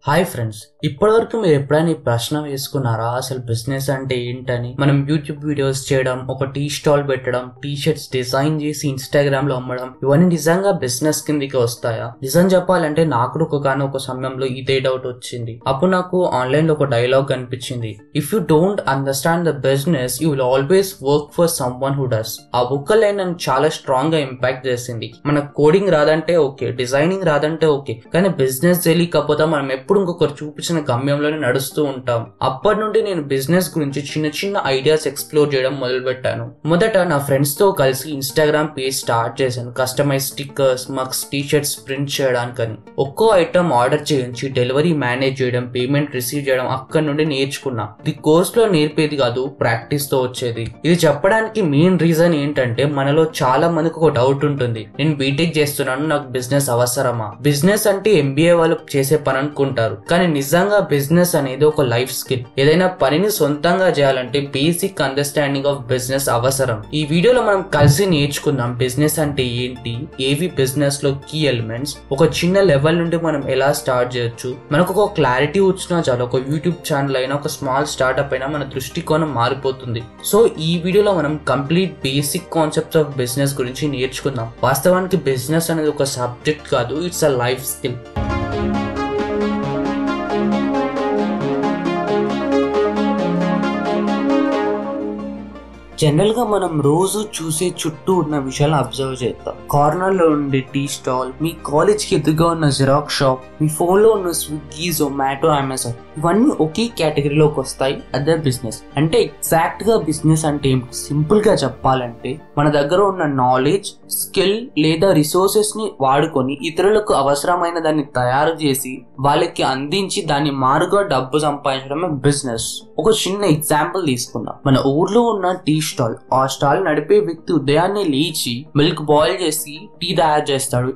Hi friends, ఇప్పటివరకు మీరు ఎప్పుడైనా ఈ ప్రశ్న వేసుకున్నారా? అసలు బిజినెస్ అంటే ఏంటని? మనం యూట్యూబ్ వీడియోస్ చేయడం, ఒక టీ స్టాల్ పెట్టడం, టీ షర్ట్స్ డిజైన్ చేసి ఇన్స్టాగ్రామ్ లో అమ్మడం, ఇవన్నీ నిజంగా బిజినెస్ కిందకి వస్తాయా? నిజం చెప్పాలంటే నాకు ఒక సమయంలో ఇదే డౌట్ వచ్చింది. అప్పుడు నాకు ఆన్లైన్ లో ఒక డైలాగ్ కనిపించింది. If you don't understand the business you will always work for some one who does. ఆ బుక్ లైన్ నన్ను చాలా స్ట్రాంగ్ గా ఇంపాక్ట్ చేసింది. మనకు కోడింగ్ రాదంటే ఓకే, డిజైనింగ్ రాదంటే ఓకే, కానీ బిజినెస్ తెలియకపోతే మనం ఎప్పుడు ఇంకొకరు చూపించిన గమ్యంలోనే నడుస్తూ ఉంటాం. అప్పటి నుండి నేను బిజినెస్ గురించి చిన్న చిన్న ఐడియాస్ ఎక్స్ప్లోర్ చేయడం మొదలు పెట్టాను. మొదట నా ఫ్రెండ్స్ తో కలిసి ఇన్స్టాగ్రామ్ పేజ్ స్టార్ట్ చేశాను. Customise stickers, mugs, T shirts print చేయడానికని. ఒక్కో ఐటమ్ ఆర్డర్ చేయించి డెలివరీ మేనేజ్ చేయడం, పేమెంట్ రిసీవ్ చేయడం అక్కడి నుండి నేర్చుకున్నా. ఇది కోర్స్ లో నేర్పేది కాదు, ప్రాక్టీస్ తో వచ్చేది. ఇది చెప్పడానికి మెయిన్ రీజన్ ఏంటంటే మనలో చాలా మందికి ఒక డౌట్ ఉంటుంది. నేను బీటెక్ చేస్తున్నాను, నాకు బిజినెస్ అవసరమా? బిజినెస్ అంటే ఎంబీఏ వాళ్ళు చేసే పని అనుకుంటారు, కానీ నిజంగా బిజినెస్ అనేది ఒక లైఫ్ స్కిల్. ఏదైనా పనిని సొంతంగా చేయాలంటే బేసిక్ అండర్స్టాండింగ్ ఆఫ్ బిజినెస్ అవసరం. ఈ వీడియోలో మనం కలిసి నేర్చుకుందాం బిజినెస్ అంటే ఏంటి, ఏవి బిజినెస్ లో కీ ఎలిమెంట్స్, ఒక చిన్న లెవెల్ నుండి మనం ఎలా స్టార్ట్ చేయొచ్చు. మనకు ఒక క్లారిటీ వచ్చినా చాలు, ఒక యూట్యూబ్ ఛానల్ అయినా, ఒక స్మాల్ స్టార్ట్అప్ అయినా మన దృష్టికోణం మారిపోతుంది. సో ఈ వీడియోలో మనం complete basic concepts of business గురించి నేర్చుకుందాం. వాస్తవానికి బిజినెస్ అనేది ఒక సబ్జెక్ట్ కాదు, it's a life skill. General గా మనం రోజు చూసే చుట్టూ ఉన్న విషయాలు అబ్జర్వ్ చేద్దాం. కార్నర్ లో ఉండే టీ స్టాల్, మీ కాలేజ్ కి ఎదురుగా ఉన్న జిరాక్స్ షాప్, మీ ఫోన్ లో ఉన్న స్విగ్గీ, జొమాటో, అమెజాన్, ఇవన్నీ ఒకే కేటగిరీలోకి వస్తాయి. అదే బిజినెస్ అంటే. ఎగ్జాక్ట్ గా బిజినెస్ అంటే ఏమిటి? సింపుల్ గా చెప్పాలంటే మన దగ్గర ఉన్న నాలెడ్జ్, స్కిల్ లేదా రిసోర్సెస్ ని వాడుకొని ఇతరులకు అవసరమైన దాన్ని తయారు చేసి వాళ్ళకి అందించి దాన్ని మారుగా డబ్బు సంపాదించడమే బిజినెస్. ఒక చిన్న ఎగ్జాంపుల్ తీసుకుందాం. మన ఊర్లో ఉన్న టీ స్టాల్, ఆ స్టాల్ నడిపే వ్యక్తి ఉదయాన్నే లేచి మిల్క్ బాయిల్ చేసి టీ తయారు చేస్తాడు.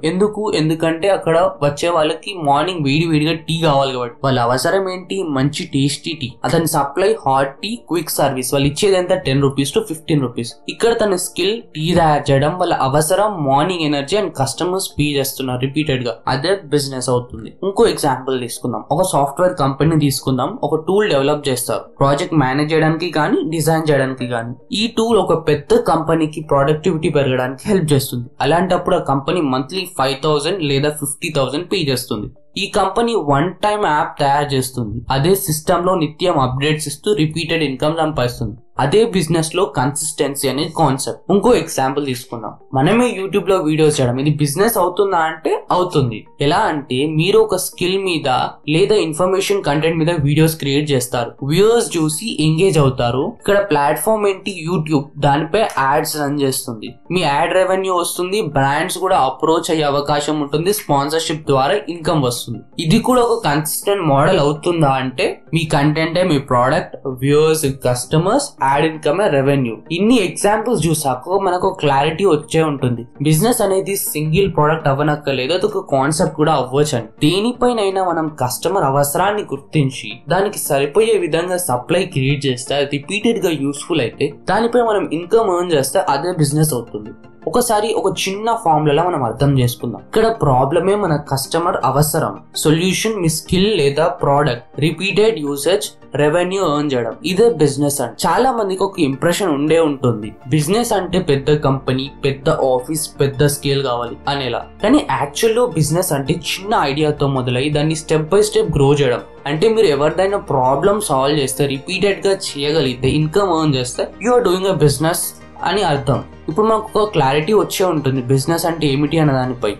ఎందుకంటే అక్కడ వచ్చే వాళ్ళకి మార్నింగ్ వేడిగా టీ కావాలి కాబట్టి. వాళ్ళ అవసరం ఏంటి? మంచి టేస్టీ టీ. అతని supply hot tea, quick service. వాళ్ళు ఇచ్చేది ఎంత? 10 రూపీస్ to 15 రూపీస్. ఇక్కడ తన స్కిల్ టీ తయారు చేయడం, వాళ్ళ అవసరం morning energy and customers pay చేస్తున్నారు రిపీటెడ్ గా. అదే బిజినెస్ అవుతుంది. ఇంకో ఎగ్జాంపుల్ తీసుకుందాం. ఒక సాఫ్ట్వేర్ కంపెనీ తీసుకుందాం. ఒక టూల్ డెవలప్ చేస్తారు, ప్రాజెక్ట్ మేనేజ్ చేయడానికి కానీ, డిజైన్ చేయడానికి కానీ. ఈ టూల్ ఒక పెద్ద కంపెనీకి ప్రొడక్టివిటీ పెరగడానికి హెల్ప్ చేస్తుంది. అలాంటప్పుడు ఆ కంపెనీ మంత్లీ 5,000 లేదా 50,000 పే చేస్తుంది. ఈ కంపెనీ వన్ టైం యాప్ తయారు చేస్తుంది. అదే సిస్టమ్ లో నిత్యం అప్డేట్స్ ఇస్తూ రిపీటెడ్ ఇన్కమ్ సంపాదిస్తుంది. అదే బిజినెస్ లో కన్సిస్టెన్సీ అనే కాన్సెప్ట్. ఇంకో ఎగ్జాంపుల్ తీసుకుందాం. మనమే యూట్యూబ్ లో వీడియోస్ చేయడం, ఇది బిజినెస్ అవుతుందా అంటే అవుతుంది. ఎలా అంటే మీరు ఒక స్కిల్ మీద లేదా ఇన్ఫర్మేషన్ కంటెంట్ మీద వీడియోస్ క్రియేట్ చేస్తారు, వ్యూవర్స్ చూసి ఎంగేజ్ అవుతారు. ఇక్కడ ప్లాట్ఫామ్ ఏంటి? యూట్యూబ్. దానిపై యాడ్స్ రన్ చేస్తుంది, మీ యాడ్ రెవెన్యూ వస్తుంది, బ్రాండ్స్ కూడా అప్రోచ్ అయ్యే అవకాశం ఉంటుంది, స్పాన్సర్షిప్ ద్వారా ఇన్కమ్ వస్తుంది. ఇది కూడా ఒక కన్సిస్టెంట్ మోడల్ అవుతుందా అంటే మీ కంటెంటే మీ product, viewers, customers, ad income, revenue. ఇన్ని ఎగ్జాంపుల్స్ చూసాక మనకు క్లారిటీ వచ్చే ఉంటుంది. బిజినెస్ అనేది సింగిల్ ప్రోడక్ట్ అవ్వనక్కర్లేదు, అది ఒక కాన్సెప్ట్ కూడా అవ్వచ్చు. దేనిపైనైనా మనం కస్టమర్ అవసరాన్ని గుర్తించి దానికి సరిపోయే విధంగా సప్లై క్రియేట్ చేస్తే, అది రిపీటెడ్ గా యూస్ఫుల్ అయితే, దానిపై మనం ఇన్కమ్ ఎర్న్ చేస్తే అదే బిజినెస్ అవుతుంది. ఒకసారి ఒక చిన్న ఫార్ములా మనం అర్థం చేసుకుందాం. ఇక్కడ ప్రాబ్లమే మన కస్టమర్ అవసరం, సొల్యూషన్ మీ స్కిల్ లేదా product, repeated usage, revenue earn చేయడం. ఇదే బిజినెస్ అంటే. చాలా మందికి ఒక ఇంప్రెషన్ ఉండే ఉంటుంది, బిజినెస్ అంటే పెద్ద కంపెనీ, పెద్ద ఆఫీస్, పెద్ద స్కేల్ కావాలి అనేలా. కానీ యాక్చువల్ లో బిజినెస్ అంటే చిన్న ఐడియాతో మొదలై దాన్ని స్టెప్ బై స్టెప్ గ్రో చేయడం. అంటే మీరు ఎవరిదైనా ప్రాబ్లమ్ సాల్వ్ చేస్తే, రిపీటెడ్ గా చేయగలిగితే, ఇన్కమ్ ఎర్న్ చేస్తే, you are doing a business అని అర్థం. ఇప్పుడు మనకు ఒక క్లారిటీ వచ్చే ఉంటుంది బిజినెస్ అంటే ఏమిటి అన్న దానిపై.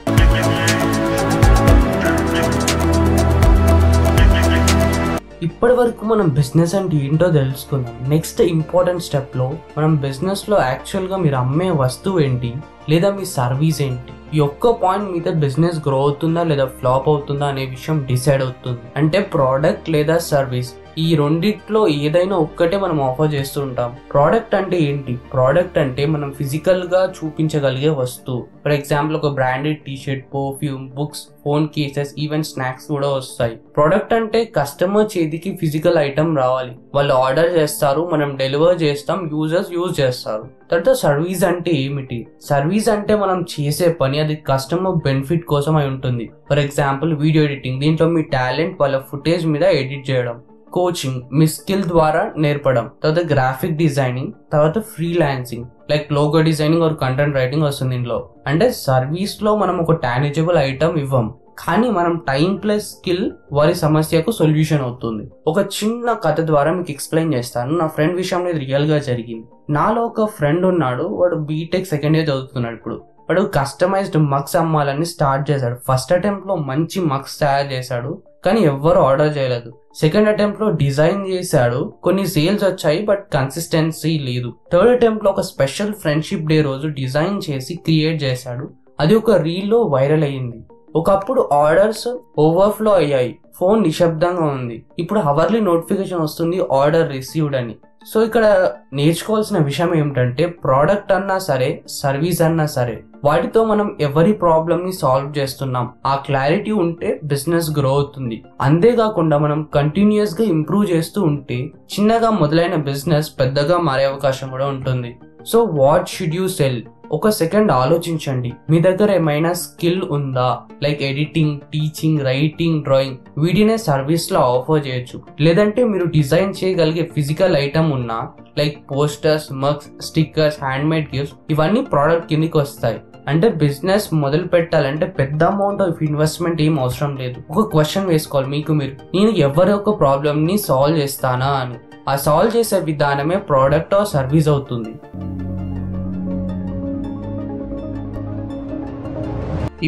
ఇప్పటి వరకు మనం బిజినెస్ అంటే ఏంటో తెలుసుకుందాం. నెక్స్ట్ ఇంపార్టెంట్ స్టెప్ లో మనం బిజినెస్ లో యాక్చువల్ గా మీరు అమ్మే వస్తువు ఏంటి లేదా మీ సర్వీస్ ఏంటి, ఈ ఒక్క పాయింట్ మీద బిజినెస్ గ్రో అవుతుందా లేదా ఫ్లాప్ అవుతుందా అనే విషయం డిసైడ్ అవుతుంది. అంటే ప్రోడక్ట్ లేదా సర్వీస్ ఈ రెండిట్లో ఏదైనా ఒక్కటే మనం ఆఫర్ చేస్తూ ఉంటాం. ప్రోడక్ట్ అంటే ఏంటి? ప్రోడక్ట్ అంటే మనం ఫిజికల్ గా చూపించగలిగే వస్తువు. ఫర్ ఎగ్జాంపుల్ ఒక branded T shirt, perfume, books, phone cases, even snacks కూడా వస్తాయి. ప్రోడక్ట్ అంటే కస్టమర్ చేతికి ఫిజికల్ ఐటమ్ రావాలి, వాళ్ళు ఆర్డర్ చేస్తారు, మనం డెలివర్ చేస్తాం, యూజర్స్ యూజ్ చేస్తారు. తర్వాత సర్వీస్ అంటే ఏమిటి? సర్వీస్ అంటే మనం చేసే పని అది కస్టమర్ బెనిఫిట్ కోసం అయి ఉంటుంది. ఫర్ ఎగ్జాంపుల్ వీడియో ఎడిటింగ్, దీంట్లో మీ టాలెంట్ వాళ్ళ ఫుటేజ్ మీద ఎడిట్ చేయడం. కోచింగ్, మీ స్కిల్ ద్వారా నేర్పడం. తర్వాత గ్రాఫిక్ డిజైనింగ్, తర్వాత freelancing like logo designing or content writing వస్తుంది ఇందులో. అంటే సర్వీస్ లో మనం ఒక టాంజిబుల్ ఐటమ్ ఇవ్వం, కానీ మనం టైం ప్లస్ స్కిల్ వారి సమస్యకు సొల్యూషన్ అవుతుంది. ఒక చిన్న కథ ద్వారా మీకు ఎక్స్ప్లెయిన్ చేస్తాను. నా ఫ్రెండ్ విషయంలో ఇది రియల్ గా జరిగింది. నాలో ఒక ఫ్రెండ్ ఉన్నాడు, వాడు బీటెక్ సెకండ్ ఇయర్ చదువుతున్నాడు. ఇప్పుడు వాడు కస్టమైజ్డ్ మగ్స్ అమ్మాలని స్టార్ట్ చేశాడు. ఫస్ట్ అటెంప్ట్ లో మంచి మగ్స్ తయారు చేశాడు, కానీ ఎవ్వరు ఆర్డర్ చేయలేదు. సెకండ్ అటెంప్ట్ లో డిజైన్ చేశాడు, కొన్ని సేల్స్ వచ్చాయి, బట్ కన్సిస్టెన్సీ లేదు. థర్డ్ అటెంప్ట్ లో ఒక స్పెషల్ ఫ్రెండ్షిప్ డే రోజు డిజైన్ చేసి క్రియేట్ చేశాడు. అది ఒక రీల్ లో వైరల్ అయ్యింది. ఒకప్పుడు ఆర్డర్స్ ఓవర్ఫ్లో అయ్యాయి, ఫోన్ నిశ్శబ్దంగా ఉంది. ఇప్పుడు అవర్లీ నోటిఫికేషన్ వస్తుంది, ఆర్డర్ రిసీవ్డ్ అని. సో ఇక్కడ నేర్చుకోవాల్సిన విషయం ఏమిటంటే, ప్రోడక్ట్ అన్నా సరే, సర్వీస్ అన్నా సరే, వాటితో మనం ఎవరి ప్రాబ్లమ్ ని సాల్వ్ చేస్తున్నాం, ఆ క్లారిటీ ఉంటే బిజినెస్ గ్రో అవుతుంది. అంతేకాకుండా మనం కంటిన్యూస్ గా ఇంప్రూవ్ చేస్తూ ఉంటే చిన్నగా మొదలైన బిజినెస్ పెద్దగా మారే అవకాశం కూడా ఉంటుంది. So what should you cell? ఒక సెకండ్ ఆలోచించండి. మీ దగ్గర ఏమైనా స్కిల్ ఉందా? Like editing, teaching, writing, drawing. వీటినే సర్వీస్ లో ఆఫర్ చేయొచ్చు. లేదంటే మీరు డిజైన్ చేయగలిగే ఫిజికల్ ఐటమ్ ఉన్నా, like posters, mugs, stickers, hand made gifts, ఇవన్నీ ప్రోడక్ట్ కిందకి వస్తాయి. అంటే బిజినెస్ మొదలు పెట్టాలంటే పెద్ద అమౌంట్ ఆఫ్ ఇన్వెస్ట్మెంట్ ఏం అవసరం లేదు. ఒక క్వశ్చన్ వేసుకోవాలి మీకు మీరు, నేను ఎవరి ఒక ప్రాబ్లమ్ ని సాల్వ్ చేస్తానా అని. ఆ సాల్వ్ చేసే విధానమే ప్రోడక్ట్ ఆర్ సర్వీస్ అవుతుంది.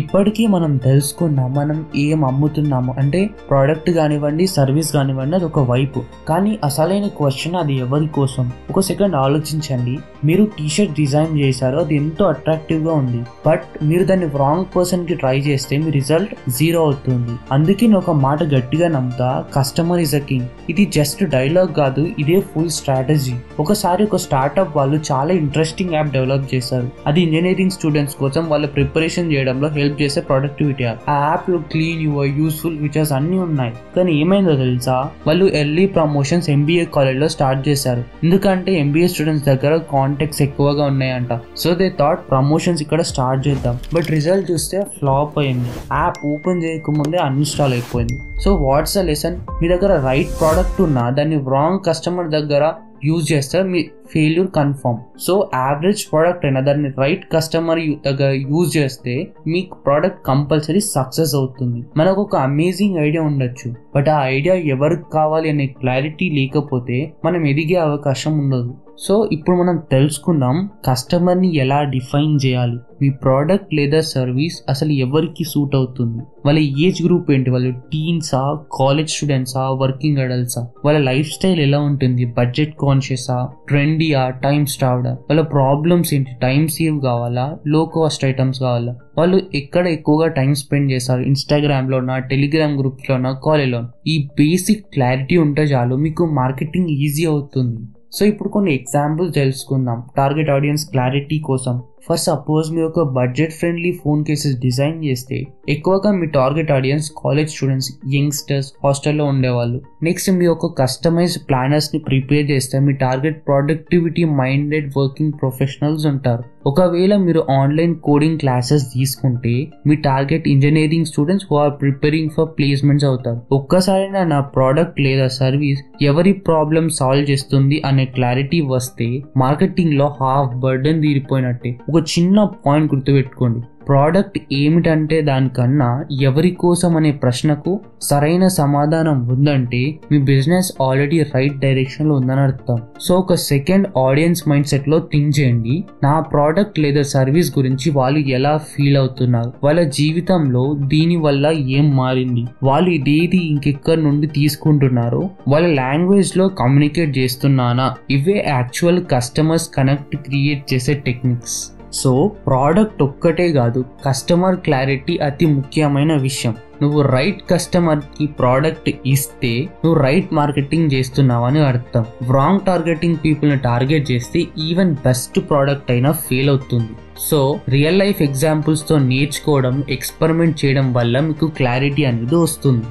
ఇప్పటికీ మనం తెలుసుకున్నాం మనం ఏం అమ్ముతున్నాము అంటే ప్రోడక్ట్ కానివ్వండి, సర్వీస్ కానివ్వండి, అది ఒక వైపు. కానీ అసలైన క్వశ్చన్ అది ఎవరి కోసం? ఒక సెకండ్ ఆలోచించండి. మీరు టీషర్ట్ డిజైన్ చేశారు, అది ఎంతో అట్రాక్టివ్ గా ఉంది, బట్ మీరు దాన్ని రాంగ్ పర్సన్ కి ట్రై చేస్తే మీ రిజల్ట్ 0 అవుతుంది. అందుకే నేను ఒక మాట గట్టిగా నమ్ముతా, కస్టమర్ ఇస్ అ కింగ్. ఇది జస్ట్ డైలాగ్ కాదు, ఇదే ఫుల్ స్ట్రాటజీ. ఒకసారి ఒక స్టార్ట్అప్ వాళ్ళు చాలా ఇంట్రెస్టింగ్ యాప్ డెవలప్ చేశారు. అది ఇంజనీరింగ్ స్టూడెంట్స్ కోసం వాళ్ళ ప్రిపరేషన్ చేయడంలో హెల్ప్ చేసే ప్రొడక్టివిటీ యాప్. ఆ యాప్ లో క్లీన్, యువర్, యూస్ఫుల్ ఫీచర్స్ అన్ని ఉన్నాయి. కానీ ఏమైందో తెలుసా? వాళ్ళు ఎర్లీ ప్రమోషన్స్ MBA కాలేజ్ లో స్టార్ట్ చేశారు. ఎందుకంటే MBA స్టూడెంట్స్ దగ్గర కాంటాక్ట్స్ ఎక్కువగా ఉన్నాయంట. సో దే థాట్ ప్రమోషన్స్ ఇక్కడ స్టార్ట్ చేద్దాం. బట్ రిజల్ట్ చూస్తే ఫ్లాప్ అయింది. యాప్ ఓపెన్ చేయకముందే అన్ఇన్స్టాల్ అయిపోయింది. So what's the lesson? మీ దగ్గర రైట్ ప్రోడక్ట్ ఉన్నా దాన్ని రాంగ్ కస్టమర్ దగ్గర యూజ్ చేస్తే మీ failure confirm. So average product అయినా దాన్ని రైట్ కస్టమర్ దగ్గర యూజ్ చేస్తే మీకు ప్రోడక్ట్ కంపల్సరీ సక్సెస్ అవుతుంది. మనకు ఒక అమేజింగ్ ఐడియా ఉండొచ్చు, బట్ ఆ ఐడియా ఎవరికి కావాలి అనే క్లారిటీ లేకపోతే మనం ఎదిగే అవకాశం ఉండదు. సో ఇప్పుడు మనం తెలుసుకుందాం కస్టమర్ని ఎలా డిఫైన్ చేయాలి. మీ ప్రోడక్ట్ లేదా సర్వీస్ అసలు ఎవరికి సూట్ అవుతుంది, వాళ్ళ ఏజ్ గ్రూప్ ఏంటి, వాళ్ళు టీన్సా, కాలేజ్ స్టూడెంట్సా, వర్కింగ్ అడల్ట్సా, వాళ్ళ లైఫ్ స్టైల్ ఎలా ఉంటుంది, బడ్జెట్ కాన్షియసా, ట్రెండీయా, టైం స్టార్డా, వాళ్ళ ప్రాబ్లమ్స్ ఏంటి, టైం సేవ్ కావాలా, లో కాస్ట్ ఐటమ్స్ కావాలా, వాళ్ళు ఎక్కడ ఎక్కువగా టైం స్పెండ్ చేస్తారు, ఇన్స్టాగ్రామ్ లోనా, టెలిగ్రామ్ గ్రూప్స్ లోనా, కాలేజ్లో. ఈ బేసిక్ క్లారిటీ ఉంటే చాలు మీకు మార్కెటింగ్ ఈజీ అవుతుంది. సో ఇప్పుడు కొన్ని ఎగ్జాంపుల్స్ తెలుసుకుందాం టార్గెట్ ఆడియన్స్ క్లారిటీ కోసం. ఫస్ట్ సపోజ్ మీరు ఒక budget friendly phone cases design చేస్తే ఎక్కువగా మీ target audience college students, youngsters, హాస్టల్లో ఉండేవాళ్ళు. నెక్స్ట్ మీ ఒక కస్టమైజ్డ్ ప్లానర్స్ ని ప్రిపేర్ చేస్తే మీ target productivity minded working professionals ఉంటారు. ఒకవేళ మీరు ఆన్లైన్ కోడింగ్ క్లాసెస్ తీసుకుంటే మీ target engineering students who are preparing for placements అవుతారు. ఒక్కసారైనా నా ప్రోడక్ట్ లేదా సర్వీస్ ఎవరి ప్రాబ్లమ్ సాల్వ్ చేస్తుంది అనే క్లారిటీ వస్తే మార్కెటింగ్ లో హాఫ్ బర్డెన్ తీరిపోయినట్టే. ఒక చిన్న పాయింట్ గుర్తుపెట్టుకోండి, ప్రోడక్ట్ ఏమిటంటే దానికన్నా ఎవరి కోసం అనే ప్రశ్నకు సరైన సమాధానం ఉందంటే మీ బిజినెస్ ఆల్రెడీ రైట్ డైరెక్షన్ లో ఉందని అర్థం. సో ఒక సెకండ్ ఆడియన్స్ మైండ్ సెట్ లో థింక్ చేయండి, నా ప్రోడక్ట్ లేదా సర్వీస్ గురించి వాళ్ళు ఎలా ఫీల్ అవుతున్నారు, వాళ్ళ జీవితంలో దీని వల్ల ఏం మారింది, వాళ్ళు ఇదేది ఇంకెక్కడి నుండి తీసుకుంటున్నారో, వాళ్ళ లాంగ్వేజ్ లో కమ్యూనికేట్ చేస్తున్నానా. ఇవే యాక్చువల్ కస్టమర్స్ కనెక్ట్ క్రియేట్ చేసే టెక్నిక్స్. సో ప్రోడక్ట్ ఒక్కటే కాదు, కస్టమర్ క్లారిటీ అతి ముఖ్యమైన విషయం. నువ్వు రైట్ కస్టమర్కి ప్రోడక్ట్ ఇస్తే నువ్వు రైట్ మార్కెటింగ్ చేస్తున్నావని అర్థం. రాంగ్ టార్గెటింగ్ పీపుల్ని టార్గెట్ చేస్తే ఈవెన్ బెస్ట్ ప్రోడక్ట్ అయినా ఫెయిల్ అవుతుంది. సో రియల్ లైఫ్ ఎగ్జాంపుల్స్తో నేర్చుకోవడం, ఎక్స్పెరిమెంట్ చేయడం వల్ల మీకు క్లారిటీ అనేది వస్తుంది.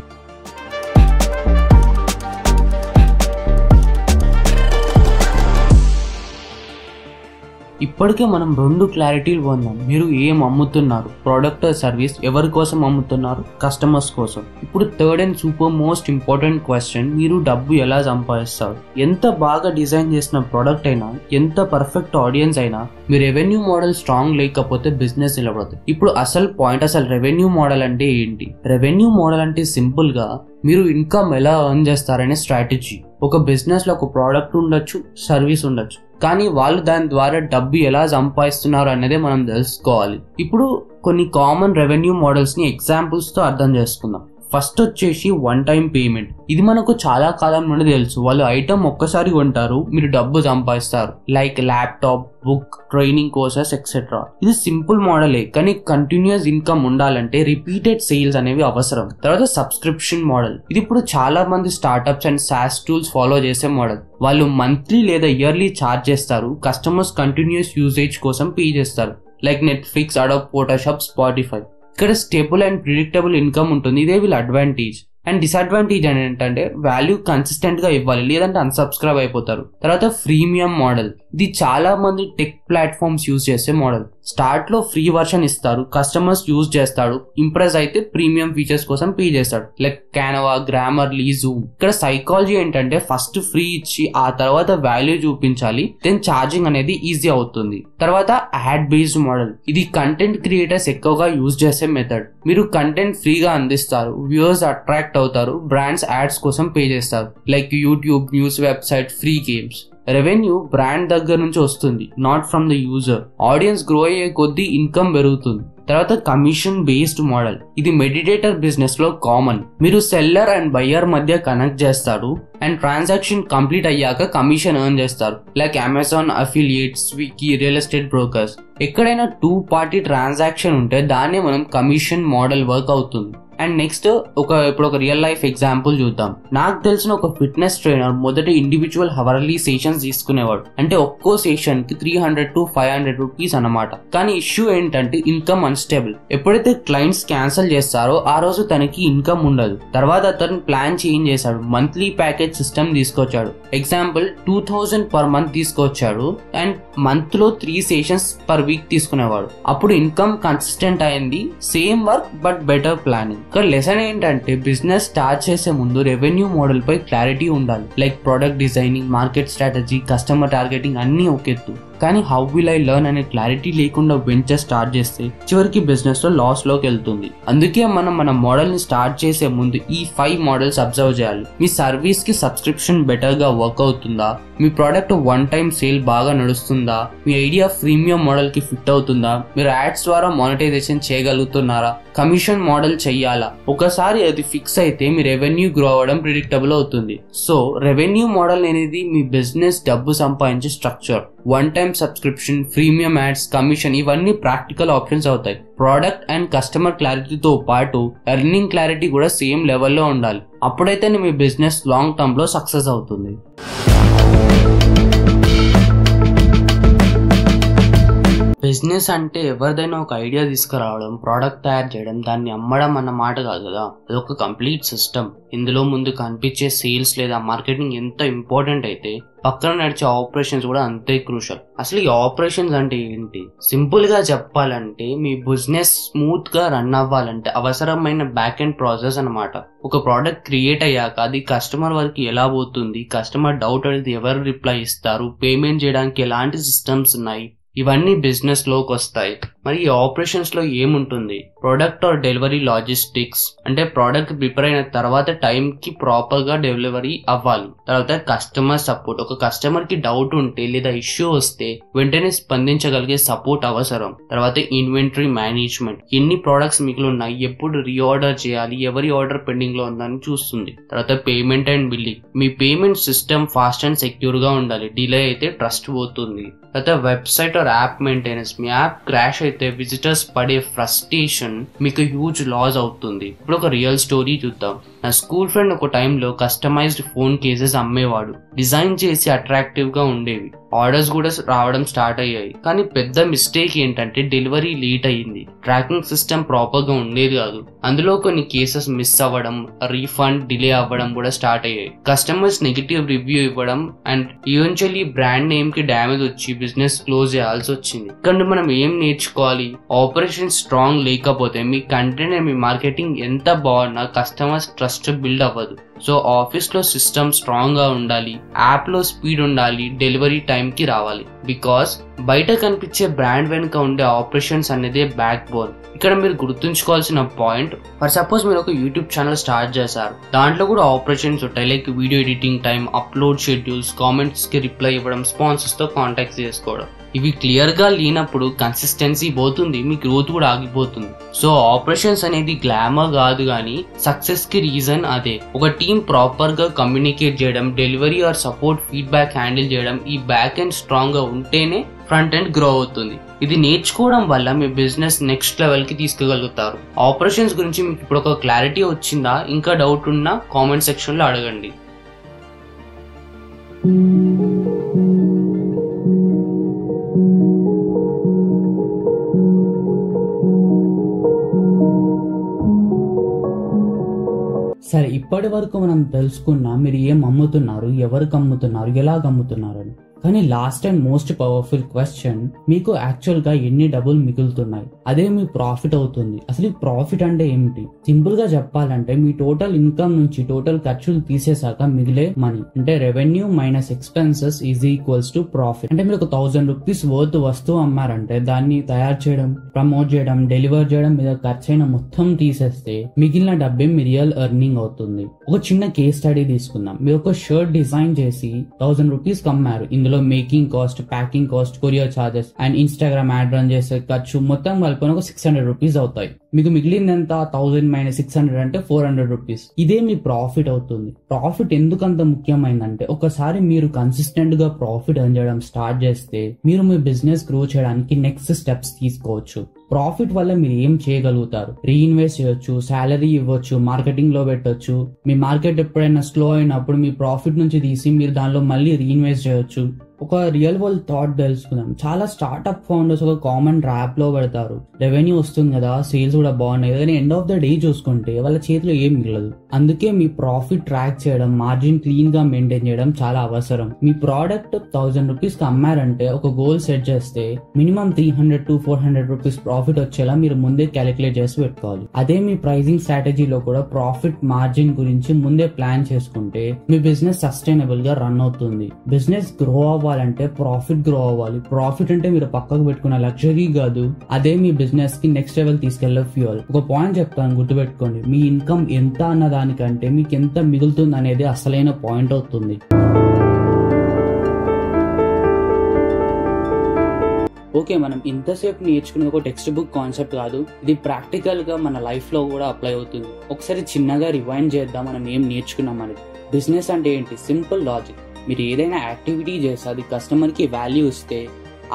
ఇప్పటికే మనం 2 క్లారిటీలు పొందాం. మీరు ఏం అమ్ముతున్నారు, ప్రోడక్ట్ సర్వీస్, ఎవరి కోసం అమ్ముతున్నారు, కస్టమర్స్ కోసం. ఇప్పుడు third and super most important question, మీరు డబ్బు ఎలా సంపాదిస్తారు? ఎంత బాగా డిజైన్ చేసిన ప్రోడక్ట్ అయినా, ఎంత పర్ఫెక్ట్ ఆడియన్స్ అయినా, మీ రెవెన్యూ మోడల్ స్ట్రాంగ్ లేకపోతే బిజినెస్ నిలబడదు. ఇప్పుడు అసలు పాయింట్, అసలు రెవెన్యూ మోడల్ అంటే ఏంటి? రెవెన్యూ మోడల్ అంటే సింపుల్ గా మీరు ఇన్కమ్ ఎలా ఎర్న్ చేస్తారనే స్ట్రాటజీ. ఒక బిజినెస్ లో ఒక ప్రోడక్ట్ ఉండొచ్చు, సర్వీస్ ఉండొచ్చు, కానీ వాళ్ళు దాని ద్వారా డబ్బు ఎలా సంపాదిస్తున్నారు అనేది మనం తెలుసుకోవాలి. ఇప్పుడు కొన్ని కామన్ రెవెన్యూ మోడల్స్ ని ఎగ్జాంపుల్స్ తో అర్థం చేసుకుందాం. ఫస్ట్ వచ్చేసి వన్ టైం పేమెంట్. ఇది మనకు చాలా కాలం నుండి తెలుసు. వాళ్ళు ఐటమ్ ఒక్కసారి కొంటారు, మీరు డబ్బు సంపాదిస్తారు. Like laptop, book, training courses etcetera. ఇది సింపుల్ మోడలే, కానీ కంటిన్యూస్ ఇన్కమ్ ఉండాలంటే రిపీటెడ్ సేల్స్ అనేవి అవసరం. తర్వాత సబ్స్క్రిప్షన్ మోడల్. ఇది ఇప్పుడు చాలా మంది startups and sauce tools follow చేసే మోడల్. వాళ్ళు మంత్లీ లేదా ఇయర్లీ ఛార్జ్ చేస్తారు, కస్టమర్స్ కంటిన్యూస్ యూసేజ్ కోసం పే చేస్తారు. Like Netflix, Adobe Photoshop, Spotify. ఇక్కడ స్టేబుల్ అండ్ ప్రిడిక్టబుల్ ఇన్కమ్ ఉంటుంది. ఇదే వీళ్ళ అడ్వాంటేజ్. అండ్ డిసడ్వాంటేజ్ అని ఏంటంటే వాల్యూ కన్సిస్టెంట్ గా ఇవ్వాలి, లేదంటే అన్సబ్స్క్రైబ్ అయిపోతారు. తర్వాత ఫ్రీమియం మోడల్. ఇది చాలా మంది టెక్ ప్లాట్ఫామ్స్ యూజ్ చేసే మోడల్. స్టార్ట్ లో ఫ్రీ వర్షన్ ఇస్తారు, కస్టమర్స్ యూజ్ చేస్తాడు, ఇంప్రెస్ అయితే ప్రీమియం ఫీచర్స్ కోసం పే చేస్తాడు. Like Canva, Grammarly, Zoom. ఇక్కడ సైకాలజీ ఏంటంటే ఫస్ట్ ఫ్రీ ఇచ్చి ఆ తర్వాత వాల్యూ చూపించాలి, దెన్ ఛార్జింగ్ అనేది ఈజీ అవుతుంది. తర్వాత యాడ్ బేస్డ్ మోడల్. ఇది కంటెంట్ క్రియేటర్స్ ఎక్కువగా యూజ్ చేసే మెథడ్. మీరు కంటెంట్ ఫ్రీగా అందిస్తారు, వ్యూవర్స్ అట్రాక్ట్ అవుతారు, బ్రాండ్స్ యాడ్స్ కోసం పే చేస్తారు. Like YouTube, news website, free games. Revenue brand దగ్గర నుంచి వస్తుంది, not from the user. Audience grow అయ్యే కొద్దీ ఇన్కమ్ పెరుగుతుంది. తర్వాత కమిషన్ బేస్డ్ మోడల్. ఇది మెడిటేటర్ బిజినెస్ లో కామన్. మీరు సెల్లర్ అండ్ బయ్యర్ మధ్య కనెక్ట్ చేస్తారు అండ్ ట్రాన్సాక్షన్ కంప్లీట్ అయ్యాక కమిషన్ ఎర్న్ చేస్తారు. Like Amazon affiliates, Swiggy, real estate brokers. ఎక్కడైనా 2 పార్టీ ట్రాన్సాక్షన్ ఉంటే దాన్ని మనం కమిషన్ మోడల్ వర్క్ అవుతుంది. అండ్ నెక్స్ట్ ఇప్పుడు ఒక రియల్ లైఫ్ ఎగ్జాంపుల్ చూద్దాం. నాకు తెలిసిన ఒక ఫిట్నెస్ ట్రైనర్ మొదటి ఇండివిజువల్ హవర్లీ సెషన్స్ తీసుకునేవాడు. అంటే ఒక్కో సెషన్ కి 300 to 500 రూపీస్ అన్నమాట. కానీ ఇష్యూ ఏంటంటే ఇన్కమ్ అన్స్టేబుల్. ఎప్పుడైతే క్లయింట్స్ క్యాన్సిల్ చేస్తారో ఆ రోజు తనకి ఇన్కమ్ ఉండదు. తర్వాత అతను ప్లాన్ చేంజ్ చేశాడు, మంత్లీ ప్యాకేజ్ సిస్టమ్ తీసుకొచ్చాడు. ఎగ్జాంపుల్ 2000 పర్ మంత్ తీసుకొచ్చాడు అండ్ మంత్ లో 3 సెషన్స్ పర్ వీక్ తీసుకునేవాడు. అప్పుడు ఇన్కమ్ కన్సిస్టెంట్ అయింది, same work but better planning. ఇక్కడ లెసన్ ఏంటంటే బిజినెస్ స్టార్ట్ చేసే ముందు రెవెన్యూ మోడల్ పై క్లారిటీ ఉండాలి. Like product designing, market strategy, customer targeting అన్ని ఒకెత్తు. కానీ హౌ విల్ ఐ లెర్న్ అనే క్లారిటీ లేకుండా వెంచర్ స్టార్ట్ చేస్తే చివరికి బిజినెస్ లో లాస్ లోకి వెళ్తుంది. అందుకే మనం మన మోడల్ ని స్టార్ట్ చేసే ముందు ఈ 5 మోడల్స్ అబ్జర్వ్ చేయాలి. మీ సర్వీస్ కి సబ్స్క్రిప్షన్ బెటర్ గా వర్క్ అవుతుందా? మీ ప్రోడక్ట్ వన్ టైం సేల్ బాగా నడుస్తుందా? మీ ఐడియా ప్రీమియం మోడల్ కి ఫిట్ అవుతుందా? మీరు యాడ్స్ ద్వారా మానిటైజేషన్ చేయగలుగుతున్నారా? కమిషన్ మోడల్ చెయ్యాలా? ఒకసారి అది ఫిక్స్ అయితే మీ రెవెన్యూ గ్రో అవ్వడం ప్రిడిక్టబుల్ అవుతుంది. సో రెవెన్యూ మోడల్ అనేది మీ బిజినెస్ డబ్బు సంపాదించే structure. One time subscription, premium ads, commission ఇవన్నీ ప్రాక్టికల్ ఆప్షన్స్ అవుతాయి. ప్రోడక్ట్ అండ్ కస్టమర్ క్లారిటీతో పాటు ఎర్నింగ్ క్లారిటీ కూడా సేమ్ లెవెల్లో ఉండాలి. అప్పుడైతే మీ బిజినెస్ లాంగ్ టర్మ్ లో సక్సెస్ అవుతుంది. బిజినెస్ అంటే ఎవరిదైనా ఒక ఐడియా తీసుకురావడం, ప్రోడక్ట్ తయారు చేయడం, దాన్ని అమ్మడం అన్న మాట కాదు కదా. అదొక కంప్లీట్ సిస్టమ్. ఇందులో ముందు కనిపించే సేల్స్ లేదా మార్కెటింగ్ ఎంత ఇంపార్టెంట్ అయితే పక్కన నడిచే ఆపరేషన్స్ కూడా అంతే క్రూషల్. అసలు ఈ ఆపరేషన్స్ అంటే ఏంటి? సింపుల్ గా చెప్పాలంటే మీ బిజినెస్ స్మూత్ గా రన్ అవ్వాలంటే అవసరమైన బ్యాక్ ఎండ్ ప్రాసెస్ అన్నమాట. ఒక ప్రోడక్ట్ క్రియేట్ అయ్యాక అది కస్టమర్ వరకు ఎలా పోతుంది, కస్టమర్ డౌట్ అనేది ఎవరు రిప్లై ఇస్తారు, పేమెంట్ చేయడానికి ఎలాంటి సిస్టమ్స్ ఉన్నాయి, ఇవన్నీ బిజినెస్ లోకి వస్తాయి. మరి ఈ ఆపరేషన్స్ లో ఏముంటుంది? ప్రొడక్ట్ ఆర్ డెలివరీ లాజిస్టిక్స్, అంటే ప్రోడక్ట్ ప్రిపేర్ అయిన తర్వాత టైం కి ప్రాపర్ గా డెలివరీ అవ్వాలి. తర్వాత కస్టమర్ సపోర్ట్, ఒక కస్టమర్ కి డౌట్ ఉంటే లేదా ఇష్యూ వస్తే వెంటనే స్పందించగలిగే సపోర్ట్ అవసరం. తర్వాత ఇన్వెంటరీ మేనేజ్మెంట్, ఎన్ని ప్రొడక్ట్స్ మిగిలి ఉన్నాయి, ఎప్పుడు రీఆర్డర్ చేయాలి, ఎవరి ఆర్డర్ పెండింగ్ లో ఉందని చూస్తుంది. తర్వాత payment and billing, me payment system fast and secure గా ఉండాలి, డిలే అయితే ట్రస్ట్ పోతుంది. అయితే website are app maintenance. Me app crash అయితే విజిటర్స్ పడే ఫ్రస్ట్రేషన్ మీకు హ్యూజ్ లాస్ అవుతుంది. ఇప్పుడు ఒక రియల్ స్టోరీ చూద్దాం. నా స్కూల్ ఫ్రెండ్ ఒక టైంలో కస్టమైజ్డ్ ఫోన్ కేసెస్ అమ్మేవాడు. డిజైన్ చేసి అట్రాక్టివ్ గా ఉండేవి, ఆర్డర్స్ కూడా రావడం స్టార్ట్ అయ్యాయి. కానీ పెద్ద మిస్టేక్ ఏంటంటే డెలివరీ లేట్ అయ్యింది. ట్రాకింగ్ సిస్టమ్ ప్రాపర్ గా ఉండేది కాదు. అందులో కొన్ని కేసెస్ మిస్ అవ్వడం, రీఫండ్ డిలే అవ్వడం కూడా స్టార్ట్ అయ్యాయి. కస్టమర్స్ నెగిటివ్ రివ్యూ ఇవ్వడం అండ్ ఈవెన్చువల్లీ బ్రాండ్ నేమ్ కి డ్యామేజ్ వచ్చి బిజినెస్ క్లోజ్ చేయాల్సి వచ్చింది. ఇక్కడ మనం ఏం నేర్చుకోవాలి? ఆపరేషన్ స్ట్రాంగ్ లేకపోతే మీ కంటెంట్ అండ్ మీ మార్కెటింగ్ ఎంత బాగున్నా కస్టమర్స్ ట్రస్ట్ బిల్డ్ అవ్వదు. సో ఆఫీస్ లో సిస్టమ్ స్ట్రాంగ్ గా ఉండాలి, యాప్ లో స్పీడ్ ఉండాలి, డెలివరీ టైం కి రావాలి. బికాస్ బయట కనిపించే బ్రాండ్ వెనుక ఉండే ఆపరేషన్స్ అనేది బ్యాక్ బోన్. ఇక్కడ మీరు గుర్తుంచుకోవాల్సిన పాయింట్, ఫర్ సపోజ్ మీరు ఒక యూట్యూబ్ ఛానల్ స్టార్ట్ చేశారు, దాంట్లో కూడా ఆపరేషన్స్ ఉంటాయి. Like video editing time, upload schedules, comments కి రిప్లై ఇవ్వడం, స్పాన్సర్స్ తో కాంటాక్ట్ చేసుకోవడం. ఇవి క్లియర్ గా లేనప్పుడు కన్సిస్టెన్సీ పోతుంది, మీ గ్రోత్ కూడా ఆగిపోతుంది. సో ఆపరేషన్స్ అనేది గ్లామర్ కాదు, కానీ సక్సెస్ కి రీజన్ అదే. ఒక టీం ప్రాపర్ గా కమ్యూనికేట్ చేయడం, delivery or support, feedback handle చేయడం, ఈ బ్యాక్ ఎండ్ స్ట్రాంగ్ గా ఉంటేనే ఫ్రంట్ ఎండ్ గ్రో అవుతుంది. ఇది నేర్చుకోవడం వల్ల మీ బిజినెస్ నెక్స్ట్ లెవెల్ కి తీసుకెళ్తారు. ఆపరేషన్స్ గురించి మీకు ఇప్పుడు ఒక క్లారిటీ వచ్చిందా? ఇంకా డౌట్ ఉన్నా కామెంట్ సెక్షన్ లో అడగండి. సరే, ఇప్పటి వరకు మనం తెలుసుకున్నా మీరు ఏం అమ్ముతున్నారు, ఎవరికి అమ్ముతున్నారు, ఎలాగ అమ్ముతున్నారు అని. కానీ last and most powerful question, మీకు యాక్చువల్ గా ఎన్ని డబ్బులు మిగులుతున్నాయి, అదే మీ ప్రాఫిట్ అవుతుంది. అసలు ఈ ప్రాఫిట్ అంటే ఏమిటి? సింపుల్ గా చెప్పాలంటే మీ టోటల్ ఇన్కమ్ నుంచి టోటల్ ఖర్చులు తీసేసాక మిగిలే మనీ, అంటే revenue minus expenses is equals to profit. అంటే మీరు ఒక 1000 రూపీస్ వర్త్ వస్తువు అమ్మారంటే దాన్ని తయారు చేయడం, ప్రమోట్ చేయడం, డెలివర్ చేయడం మీద ఖర్చైన మొత్తం తీసేస్తే మిగిలిన డబ్బే మీ రియల్ ఎర్నింగ్ అవుతుంది. ఒక చిన్న కేస్ స్టడీ తీసుకుందాం. మీరు ఒక షర్ట్ డిజైన్ చేసి 1000 రూపీస్ అమ్మారు. ఇందులో making cost, packing cost, courier charges and Instagram ad run చేసే ఖర్చు మొత్తం కలుపుకొని ఒక 600 రూపీస్ అవుతాయి. మీకు మిగిలింది ఎంత? 1000 మైనస్ 600 అంటే 400 రూపీస్. ఇదే మీ ప్రాఫిట్ అవుతుంది. ప్రాఫిట్ ఎందుకంత ముఖ్యమైందంటే ఒకసారి మీరు కన్సిస్టెంట్ గా ప్రాఫిట్ ఎర్న్ చేయడం స్టార్ట్ చేస్తే మీరు మీ బిజినెస్ గ్రో చేయడానికి నెక్స్ట్ స్టెప్స్ తీసుకోవచ్చు. ప్రాఫిట్ వల్ల మీరు ఏం చేయగలుగుతారు? రీఇన్వెస్ట్ చేయొచ్చు, సాలరీ ఇవ్వచ్చు, మార్కెటింగ్ లో పెట్టొచ్చు. మీ మార్కెట్ ఎప్పుడైనా స్లో అయినప్పుడు మీ ప్రాఫిట్ నుంచి తీసి మీరు దానిలో మళ్ళీ రీఇన్వెస్ట్ చేయొచ్చు. ఒక రియల్ వరల్డ్ థాట్ తెలుసుకుందాం. చాలా స్టార్ట్అప్ ఫౌండర్స్ ఒక కామన్ ట్రాప్ లో పెడతారు. రెవెన్యూ వస్తుంది కదా, సేల్స్ కూడా బాగున్నాయి, కానీ ఎండ్ ఆఫ్ ద డే చూసుకుంటే వాళ్ళ చేతిలో ఏం మిగలదు. అందుకే మీ ప్రాఫిట్ ట్రాక్ చేయడం, మార్జిన్ క్లీన్ గా మెయింటైన్ చేయడం చాలా అవసరం. మీ ప్రోడక్ట్ 1000 రూపీస్ కి అమ్మారంటే ఒక గోల్ సెట్ చేస్తే మినిమం 300 to 400 రూపీస్ ప్రాఫిట్ వచ్చేలా మీరు ముందే క్యాలిక్యులేట్ చేసి పెట్టుకోవాలి. అదే మీ ప్రైజింగ్ స్ట్రాటజీలో కూడా ప్రాఫిట్ మార్జిన్ గురించి ముందే ప్లాన్ చేసుకుంటే మీ బిజినెస్ సస్టైనబుల్ గా రన్ అవుతుంది. బిజినెస్ గ్రో అవ్వాలంటే ప్రాఫిట్ గ్రో అవ్వాలి. ప్రాఫిట్ అంటే మీరు పక్కకు పెట్టుకున్న లగ్జరీ కాదు, అదే మీ బిజినెస్ కి నెక్స్ట్ లెవెల్ తీసుకెళ్లే ఫ్యూయల్. ఒక పాయింట్ చెప్తాను, గుర్తుపెట్టుకోండి. మీ ఇన్కమ్ ఎంత అన్న దానికంటే మీకు ఎంత మిగులుతుంది అనేది అసలైన పాయింట్ అవుతుంది. ఓకే, మనం ఇంతసేపు నేర్చుకున్న ఒక టెక్స్ట్ బుక్ కాన్సెప్ట్ కాదు, ఇది ప్రాక్టికల్ గా మన లైఫ్ లో కూడా అప్లై అవుతుంది. ఒకసారి చిన్నగా రివైండ్ చేద్దాం మనం ఏం నేర్చుకున్నాం అనేది. బిజినెస్ అంటే ఏంటి? Simple logic. మీరు ఏదైనా యాక్టివిటీ చేస్తే అది కస్టమర్ కి వాల్యూ ఇస్తే,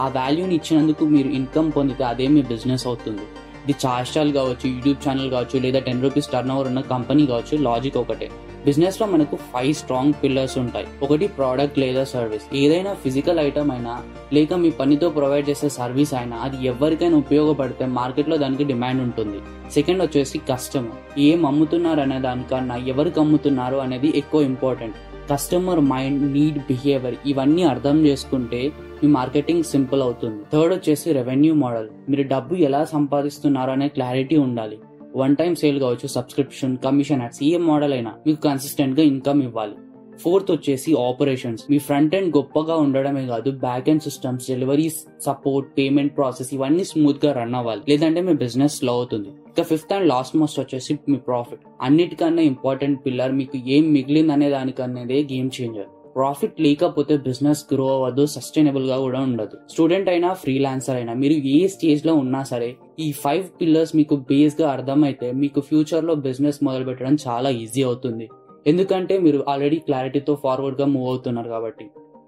ఆ వాల్యూని ఇచ్చినందుకు మీరు ఇన్కమ్ పొందితే అదే మీ బిజినెస్ అవుతుంది. ఇది చాయ్ స్టాల్ కావచ్చు, యూట్యూబ్ ఛానల్ కావచ్చు, లేదా 10 రూపీస్ టర్న్ ఓవర్ ఉన్న కంపెనీ కావచ్చు, లాజిక్ ఒకటే. బిజినెస్ లో మనకు 5 స్ట్రాంగ్ పిల్లర్స్ ఉంటాయి. ఒకటి ప్రోడక్ట్ లేదా సర్వీస్. ఏదైనా ఫిజికల్ ఐటమ్ అయినా లేక మీ పనితో ప్రొవైడ్ చేసే సర్వీస్ అయినా అది ఎవరికైనా ఉపయోగపడితే మార్కెట్ లో దానికి డిమాండ్ ఉంటుంది. సెకండ్ వచ్చేసి కస్టమర్. ఏం అమ్ముతున్నారు అనే దానికన్నా ఎవరికి అమ్ముతున్నారు అనేది ఎక్కువ important. Customer mind, need, behaviour ఇవన్నీ అర్థం చేసుకుంటే మీ మార్కెటింగ్ సింపుల్ అవుతుంది. థర్డ్ వచ్చేసి రెవెన్యూ మోడల్. మీరు డబ్బు ఎలా సంపాదిస్తున్నారు అనే క్లారిటీ ఉండాలి. వన్ టైం సేల్ కావచ్చు, సబ్స్క్రిప్షన్, కమిషన్ యాడ్స్, ఏ మోడల్ అయినా మీకు కన్సిస్టెంట్ గా ఇన్కమ్ ఇవ్వాలి. ఫోర్త్ వచ్చేసి ఆపరేషన్స్. మీ ఫ్రంట్ ఎండ్ గొప్పగా ఉండడమే కాదు, back end systems, deliveries, support, payment process ఇవన్నీ స్మూత్ గా రన్ అవ్వాలి, లేదంటే మీ బిజినెస్ స్లో అవుతుంది. ఇక ఫిఫ్త్ అండ్ లాస్ట్ మోస్ట్ వచ్చేసి మీ ప్రాఫిట్. అన్నిటికన్నా ఇంపార్టెంట్ పిల్లర్. మీకు ఏం మిగిలింది అనే దానికనేదే గేమ్ చేంజర్. ప్రాఫిట్ లేకపోతే బిజినెస్ గ్రో అవ్వదు, సస్టైనబుల్ గా కూడా ఉండదు. స్టూడెంట్ అయినా, ఫ్రీలాన్సర్ అయినా, మీరు ఏ స్టేజ్ లో ఉన్నా సరే ఈ 5 పిల్లర్స్ మీకు బేస్ గా అర్థమైతే మీకు ఫ్యూచర్ లో బిజినెస్ మొదలు పెట్టడం చాలా ఈజీ అవుతుంది. ఎందుకంటే మీరు ఆల్రెడీ క్లారిటీతో ఫార్వర్డ్ గా మూవ్ అవుతున్నారు కాబట్టి.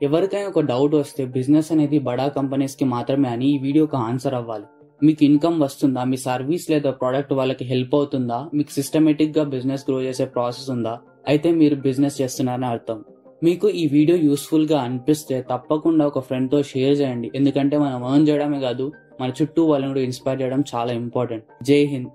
ఎవరికైనా ఒక డౌట్ వస్తే బిజినెస్ అనేది బడా కంపెనీస్ కి మాత్రమే అని ఈ వీడియోకి ఆన్సర్ అవ్వాలి. మీకు ఇన్కమ్ వస్తుందా, మీ సర్వీస్ లేదా ప్రోడక్ట్ వాళ్ళకి హెల్ప్ అవుతుందా, మీకు సిస్టమేటిక్ గా బిజినెస్ గ్రో చేసే ప్రాసెస్ ఉందా, అయితే మీరు బిజినెస్ చేస్తున్నారని అర్థం. మీకు ఈ వీడియో యూస్ఫుల్ గా అనిపిస్తే తప్పకుండా ఒక ఫ్రెండ్ తో షేర్ చేయండి. ఎందుకంటే మనం ఎర్న్ చేయడమే కాదు, మన చుట్టూ వాళ్ళని కూడా ఇన్స్పైర్ చేయడం చాలా ఇంపార్టెంట్. జై హింద్.